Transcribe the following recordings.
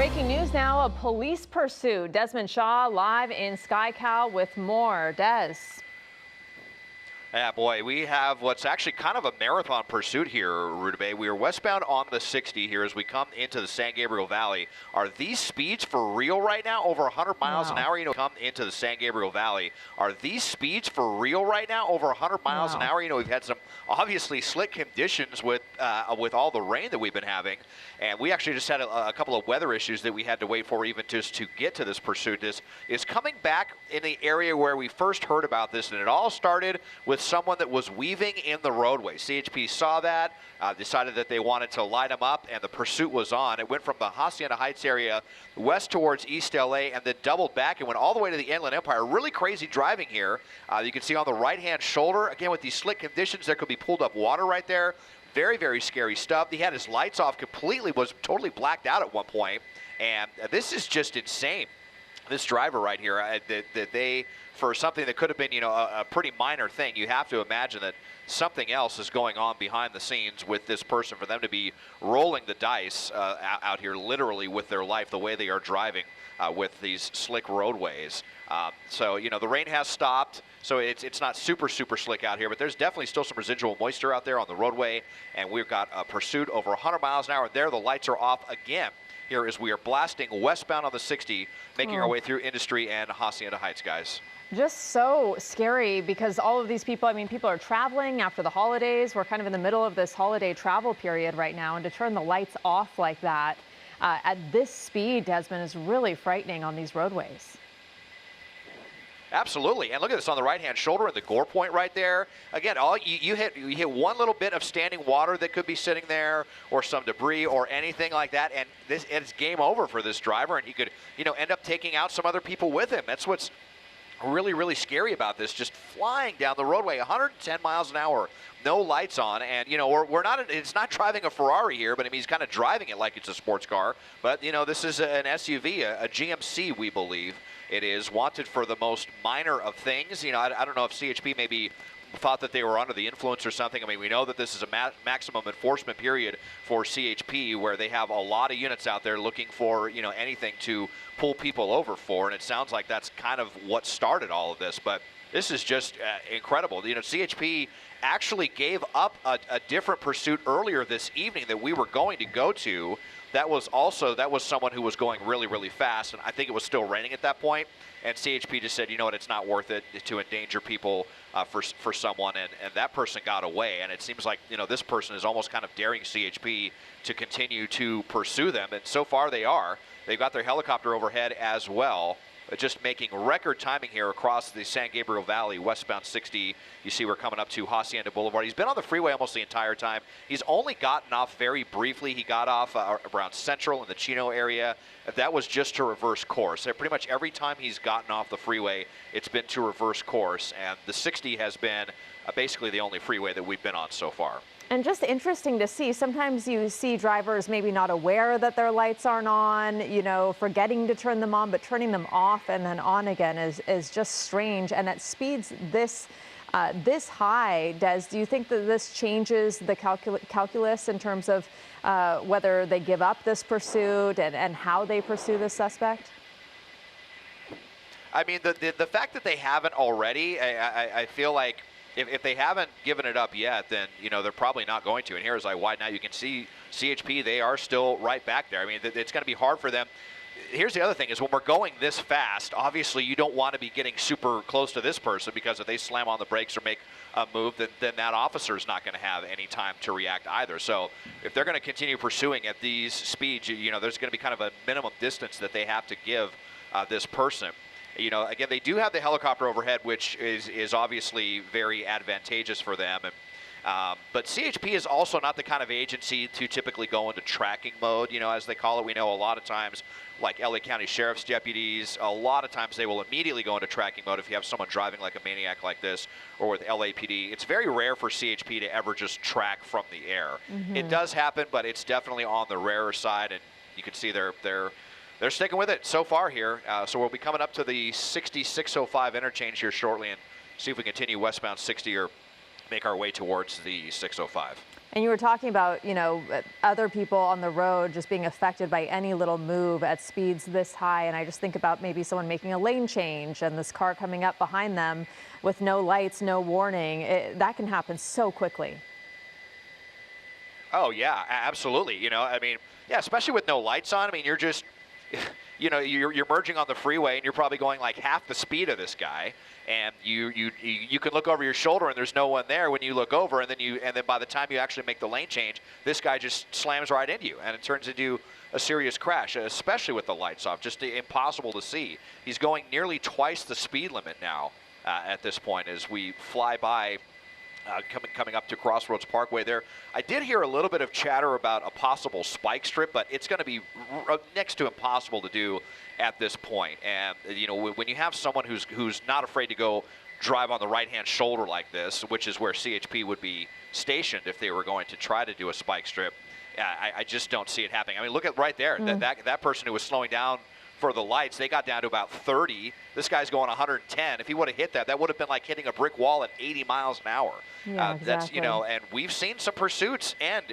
Breaking news now, a police pursuit. Desmond Shaw live in SkyCal with more. Des. Yeah, boy, we have what's actually kind of a marathon pursuit here, Rutabaga. We are westbound on the 60 here as we come into the San Gabriel Valley. Are these speeds for real right now? Over 100 miles an hour, come into the San Gabriel Valley. Are these speeds for real right now? Over 100 miles an hour. We've had some obviously slick conditions with all the rain that we've been having. And we actually just had a couple of weather issues that we had to wait for even just to get to this pursuit. This is coming back in the area where we first heard about this, and it all started with someone that was weaving in the roadway. CHP saw that, decided that they wanted to light them up, and the pursuit was on. It went from the Hacienda Heights area west towards East LA and then doubled back and went all the way to the Inland Empire. Really crazy driving here. You can see on the right-hand shoulder, again, with these slick conditions, there could be pulled up water right there. Very, very scary stuff. He had his lights off completely, was totally blacked out at one point, and this is just insane. This driver right here, that they, for something that could have been, a pretty minor thing, you have to imagine that something else is going on behind the scenes with this person for them to be rolling the dice out here literally with their life, the way they are driving with these slick roadways. So, the rain has stopped, so it's not super slick out here, but there's definitely still some residual moisture out there on the roadway, and we've got a pursuit over 100 miles an hour. There, the lights are off again. Here as we are blasting westbound on the 60, making our way through Industry and Hacienda Heights, guys. Just so scary because all of these people, people are traveling after the holidays. We're kind of in the middle of this holiday travel period right now, and to turn the lights off like that at this speed, Desmond, is really frightening on these roadways. Absolutely, and look at this on the right-hand shoulder and the gore point right there. Again, you hit one little bit of standing water that could be sitting there, or some debris, or anything like that, and it's game over for this driver, and he could, end up taking out some other people with him. That's what's really scary about this. Just flying down the roadway, 110 miles an hour, no lights on, and we're not. It's not driving a Ferrari here, but he's kind of driving it like it's a sports car. But this is an SUV, a GMC, we believe. It is wanted for the most minor of things. I don't know if CHP maybe thought that they were under the influence or something. We know that this is a maximum enforcement period for CHP, where they have a lot of units out there looking for, anything to pull people over for, and it sounds like that's kind of what started all of this. But this is just incredible. CHP actually gave up a different pursuit earlier this evening that we were going to go to. That was someone who was going really fast, and I think it was still raining at that point. And CHP just said, you know what, it's not worth it to endanger people for someone, and that person got away. And it seems like this person is almost kind of daring CHP to continue to pursue them, and so far they are. They've got their helicopter overhead as well. Just making record timing here across the San Gabriel Valley, westbound 60. You see we're coming up to Hacienda Boulevard. He's been on the freeway almost the entire time. He's only gotten off very briefly. He got off around Central in the Chino area. That was just to reverse course. Pretty much every time he's gotten off the freeway, it's been to reverse course. And the 60 has been basically the only freeway that we've been on so far. And just interesting to see, sometimes you see drivers maybe not aware that their lights aren't on, forgetting to turn them on, but turning them off and then on again is just strange. And at speeds this high, Des, do you think that this changes the calculus in terms of whether they give up this pursuit and how they pursue the suspect? The fact that they haven't already, I feel like, if they haven't given it up yet, then, they're probably not going to. And here's why. Now you can see CHP, they are still right back there. It's going to be hard for them. Here's the other thing is when we're going this fast, obviously you don't want to be getting super close to this person, because if they slam on the brakes or make a move, then that officer is not going to have any time to react either. So if they're going to continue pursuing at these speeds, there's going to be kind of a minimum distance that they have to give this person. Again, they do have the helicopter overhead, which is obviously very advantageous for them. But CHP is also not the kind of agency to typically go into tracking mode, as they call it. We know a lot of times, like LA County Sheriff's deputies, a lot of times they will immediately go into tracking mode if you have someone driving like a maniac like this, or with LAPD. It's very rare for CHP to ever just track from the air. It does happen, but it's definitely on the rarer side, and you can see they're sticking with it so far here. So we'll be coming up to the 6605 interchange here shortly and see if we continue westbound 60 or make our way towards the 605. And you were talking about, other people on the road just being affected by any little move at speeds this high. And I just think about maybe someone making a lane change and this car coming up behind them with no lights, no warning. That can happen so quickly. Oh yeah, absolutely. I mean, yeah, especially with no lights on. I mean, you're just, you're merging on the freeway and you're probably going like half the speed of this guy, and you can look over your shoulder and there's no one there when you look over, and then by the time you actually make the lane change, this guy just slams right into you, and it turns into a serious crash, especially with the lights off. Just impossible to see. He's going nearly twice the speed limit now at this point as we fly by. Coming up to Crossroads Parkway there. I did hear a little bit of chatter about a possible spike strip, but it's going to be next to impossible to do at this point. And, when you have someone who's not afraid to go drive on the right-hand shoulder like this, which is where CHP would be stationed if they were going to try to do a spike strip, I just don't see it happening. I mean, look at right there. That person who was slowing down for the lights, they got down to about 30. This guy's going 110. If he would have hit that would have been like hitting a brick wall at 80 miles an hour. Yeah, exactly. That's, and we've seen some pursuits end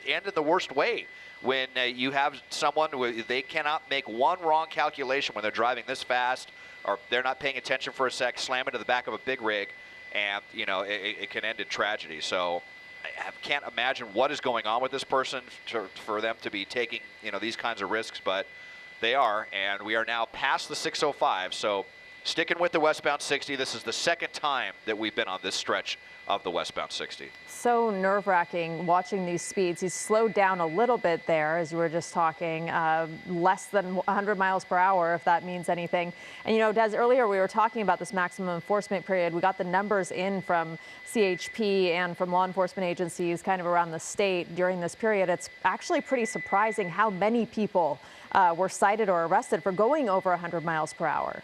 in the worst way when you have someone they cannot make one wrong calculation when they're driving this fast, or they're not paying attention for a sec, slam into the back of a big rig, and it can end in tragedy. So I can't imagine what is going on with this person for them to be taking these kinds of risks, but they are, and we are now past the 605, so sticking with the westbound 60. This is the second time that we've been on this stretch of the westbound 60. So nerve-wracking watching these speeds. He's slowed down a little bit there, as you were just talking, less than 100 miles per hour, if that means anything. And, Des, earlier we were talking about this maximum enforcement period. We got the numbers in from CHP and from law enforcement agencies kind of around the state during this period. It's actually pretty surprising how many people were cited or arrested for going over 100 miles per hour.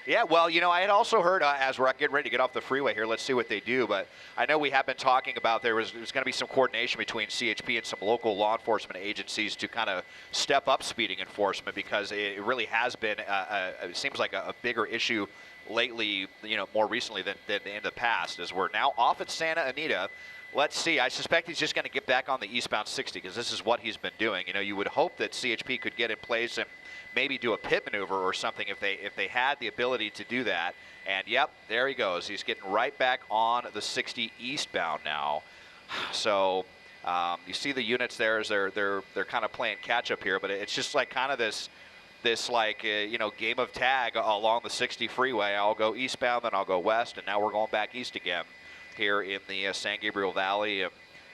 Yeah, well, I had also heard, as we're getting ready to get off the freeway here, let's see what they do, but I know we have been talking about there's going to be some coordination between CHP and some local law enforcement agencies to kind of step up speeding enforcement, because it really has been, it seems like a bigger issue lately, more recently than in the past, as we're now off at Santa Anita. Let's see. I suspect he's just going to get back on the eastbound 60, because this is what he's been doing. You would hope that CHP could get in place and maybe do a pit maneuver or something if they had the ability to do that. And yep, there he goes. He's getting right back on the 60 eastbound now. So you see the units there as they're kind of playing catch up here, but it's just like kind of this like game of tag along the 60 freeway. I'll go eastbound, then I'll go west, and now we're going back east again here in the San Gabriel Valley.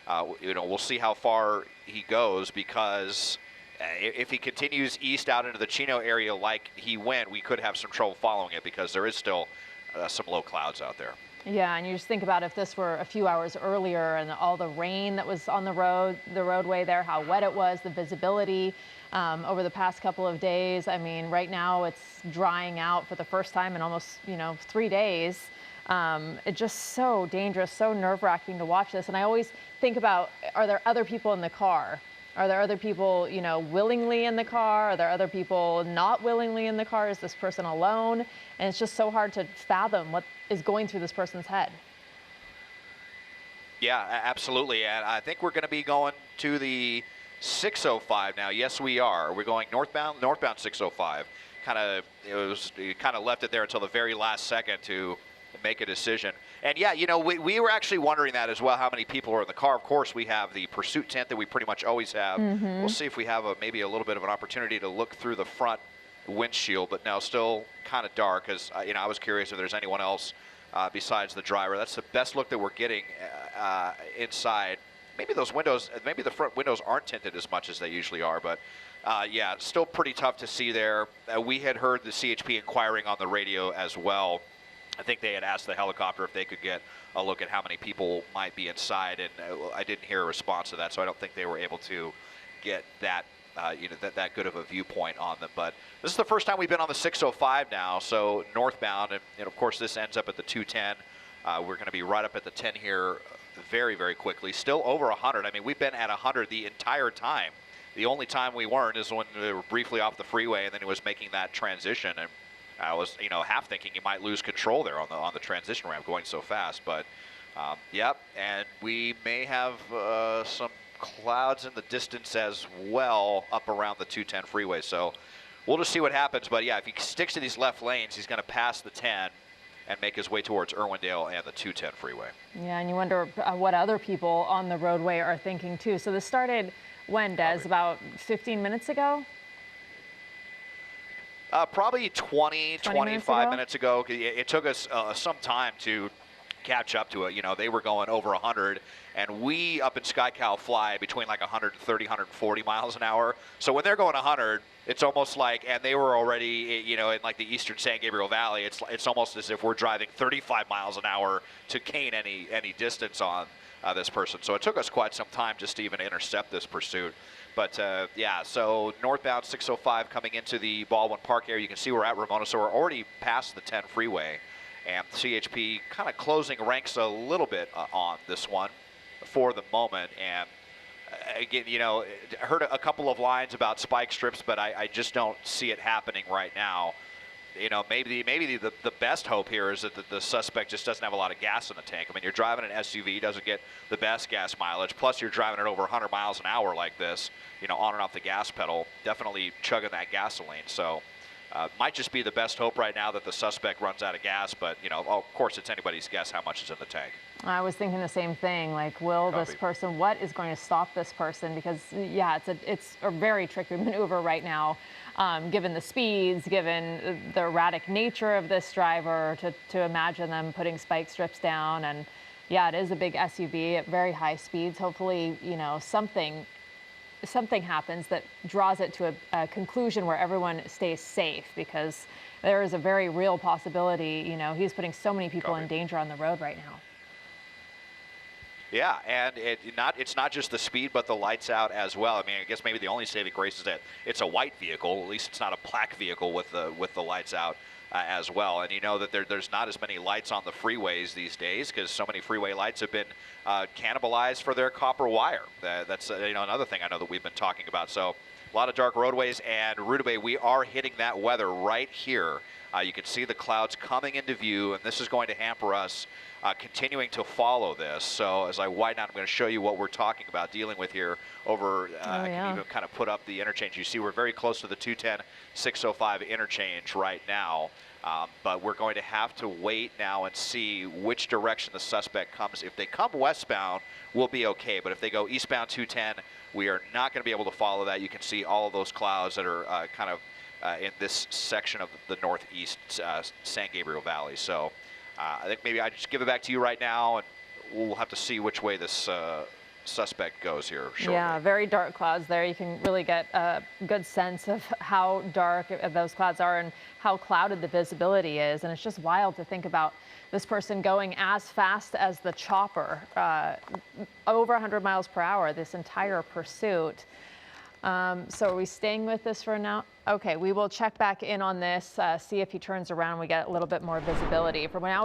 We'll see how far he goes, because if he continues east out into the Chino area like he went, we could have some trouble following it, because there is still some low clouds out there. Yeah, and you just think about if this were a few hours earlier and all the rain that was on the roadway there, how wet it was, the visibility over the past couple of days. I mean, right now it's drying out for the first time in almost 3 days. It's just so dangerous, so nerve-wracking to watch this. And I always think about, are there other people in the car? Are there other people, willingly in the car? Are there other people not willingly in the car? Is this person alone? And it's just so hard to fathom what is going through this person's head. Yeah, absolutely. And I think we're going to be going to the 605 now. Yes, we are. We're going northbound 605. You kind of left it there until the very last second to make a decision. And yeah, we were actually wondering that as well, how many people are in the car. Of course, we have the pursuit tent that we pretty much always have. We'll see if we have maybe a little bit of an opportunity to look through the front windshield, but now still kind of dark, because I was curious if there's anyone else besides the driver. That's the best look that we're getting inside. Maybe the front windows aren't tinted as much as they usually are, but yeah, still pretty tough to see there. We had heard the CHP inquiring on the radio as well. I think they had asked the helicopter if they could get a look at how many people might be inside, and I didn't hear a response to that, so I don't think they were able to get that that good of a viewpoint on them. But this is the first time we've been on the 605 now, so northbound, and of course this ends up at the 210. We're going to be right up at the 10 here very, very quickly. Still over 100. I mean, we've been at 100 the entire time. The only time we weren't is when we were briefly off the freeway, and then he was making that transition. And I was, half thinking he might lose control there on the transition ramp going so fast. But Yep, and we may have some clouds in the distance as well up around the 210 freeway. So we'll just see what happens. But yeah, if he sticks to these left lanes, he's going to pass the 10 and make his way towards Irwindale and the 210 freeway. Yeah, and you wonder what other people on the roadway are thinking too. So this started when, Des? About 15 minutes ago? Probably 25 minutes ago. It took us some time to catch up to it. You know, they were going over 100, and we up in SkyCal fly between like 130, 140 miles an hour. So when they're going 100, it's almost like, and they were already, you know, in like the eastern San Gabriel Valley, it's almost as if we're driving 35 miles an hour to gain any distance on this person. So it took us quite some time just to even intercept this pursuit. But yeah, so northbound 605 coming into the Baldwin Park area. You can see we're at Ramona, so we're already past the 10 freeway. And CHP kind of closing ranks a little bit on this one for the moment. And again, you know, I heard a couple of lines about spike strips, but I just don't see it happening right now. You know, maybe the best hope here is that the suspect just doesn't have a lot of gas in the tank. I mean, you're driving an SUV, doesn't get the best gas mileage, plus you're driving it over 100 miles an hour like this, you know, on and off the gas pedal, definitely chugging that gasoline. So might just be the best hope right now that the suspect runs out of gas, but, you know, of course it's anybody's guess how much is in the tank. I was thinking the same thing, like, will this person, what is going to stop this person? Because, yeah, it's a very tricky maneuver right now, given the speeds, given the erratic nature of this driver, to imagine them putting spike strips down. And, yeah, it is a big SUV at very high speeds. Hopefully, you know, something happens that draws it to a conclusion where everyone stays safe, because there is a very real possibility, you know, he's putting so many people in danger on the road right now. Yeah, and it's not just the speed, but the lights out as well. I mean, I guess maybe the only saving grace is that it's a white vehicle. At least it's not a black vehicle with the lights out as well. And you know that there's not as many lights on the freeways these days because so many freeway lights have been cannibalized for their copper wire. That's you know, another thing I know that we've been talking about. So a lot of dark roadways, and Rudabay, we are hitting that weather right here. You can see the clouds coming into view, and this is going to hamper us continuing to follow this. So as I widen out, I'm going to show you what we're talking about dealing with here over, I can even kind of put up the interchange. You see we're very close to the 210-605 interchange right now, but we're going to have to wait now and see which direction the suspect comes. If they come westbound, we'll be okay, but if they go eastbound 210, we are not going to be able to follow that. You can see all of those clouds that are kind of in this section of the northeast San Gabriel Valley. So I think maybe I just give it back to you right now, and we'll have to see which way this suspect goes here shortly. Yeah, very dark clouds there. You can really get a good sense of how dark those clouds are and how clouded the visibility is. And it's just wild to think about this person going as fast as the chopper, over 100 miles per hour, this entire pursuit. So are we staying with this for now? Okay, we will check back in on this, see if he turns around and we get a little bit more visibility. For now.